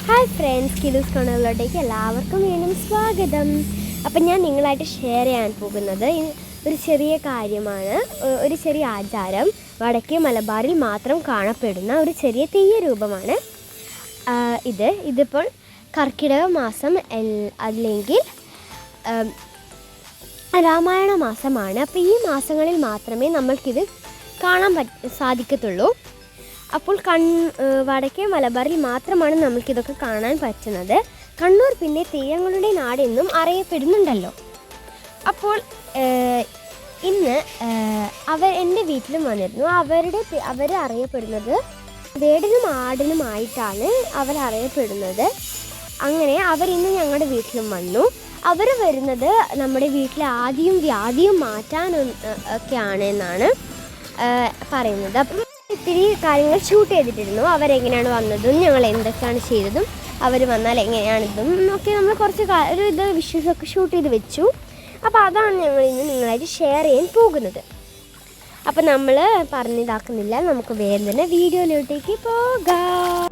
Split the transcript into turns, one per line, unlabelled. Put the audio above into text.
Hi friends, കിലൂസ് കോർണറിലോട്ടേക്ക് എല്ലാവർക്കും വീണ്ടും സ്വാഗതം. അപ്പം ഞാൻ നിങ്ങളായിട്ട് ഷെയർ ചെയ്യാൻ പോകുന്നത് ഒരു ചെറിയ കാര്യമാണ്, ഒരു ചെറിയ ആചാരം. വടക്കേ മലബാറിൽ മാത്രം കാണപ്പെടുന്ന ഒരു ചെറിയ തെയ്യ രൂപമാണ് ഇതിപ്പോൾ കർക്കിടക മാസം അല്ലെങ്കിൽ രാമായണ മാസമാണ്. അപ്പോൾ ഈ മാസങ്ങളിൽ മാത്രമേ നമ്മൾക്കിത് കാണാൻ സാധിക്കത്തുള്ളൂ. അപ്പോൾ വടക്കേ മലബാറിൽ മാത്രമാണ് നമുക്കിതൊക്കെ കാണാൻ പറ്റുന്നത്. കണ്ണൂർ പിന്നെ തെയ്യങ്ങളുടെ നാടെന്നും അറിയപ്പെടുന്നുണ്ടല്ലോ. അപ്പോൾ ഇന്ന് എൻ്റെ വീട്ടിലും വന്നിരുന്നു. അവർ അറിയപ്പെടുന്നത് വേടനും ആടിനുമായിട്ടാണ് അവരറിയപ്പെടുന്നത്. അങ്ങനെ അവരിന്ന് ഞങ്ങളുടെ വീട്ടിലും വന്നു. അവർ വരുന്നത് നമ്മുടെ വീട്ടിലെ ആദിയും വ്യാധിയും മാറ്റാൻ ഒക്കെയാണ് എന്നാണ് പറയുന്നത്. അപ്പം ഇത്തിരി കാര്യങ്ങൾ ഷൂട്ട് ചെയ്തിട്ടിരുന്നു. അവരെങ്ങനെയാണ് വന്നതും ഞങ്ങൾ എന്തൊക്കെയാണ് ചെയ്തതും അവർ വന്നാൽ എങ്ങനെയാണിതും ഒക്കെ നമ്മൾ കുറച്ച് ഇത് വിഷ്വൽസൊക്കെ ഷൂട്ട് ചെയ്ത് വെച്ചു. അപ്പോൾ അതാണ് ഞങ്ങൾ ഇന്ന് നിങ്ങളായിട്ട് ഷെയർ ചെയ്യാൻ പോകുന്നത്. അപ്പം നമ്മൾ പറഞ്ഞിതാക്കുന്നില്ല, നമുക്ക് വേഗം തന്നെ വീഡിയോയിലോട്ടേക്ക് പോകാം.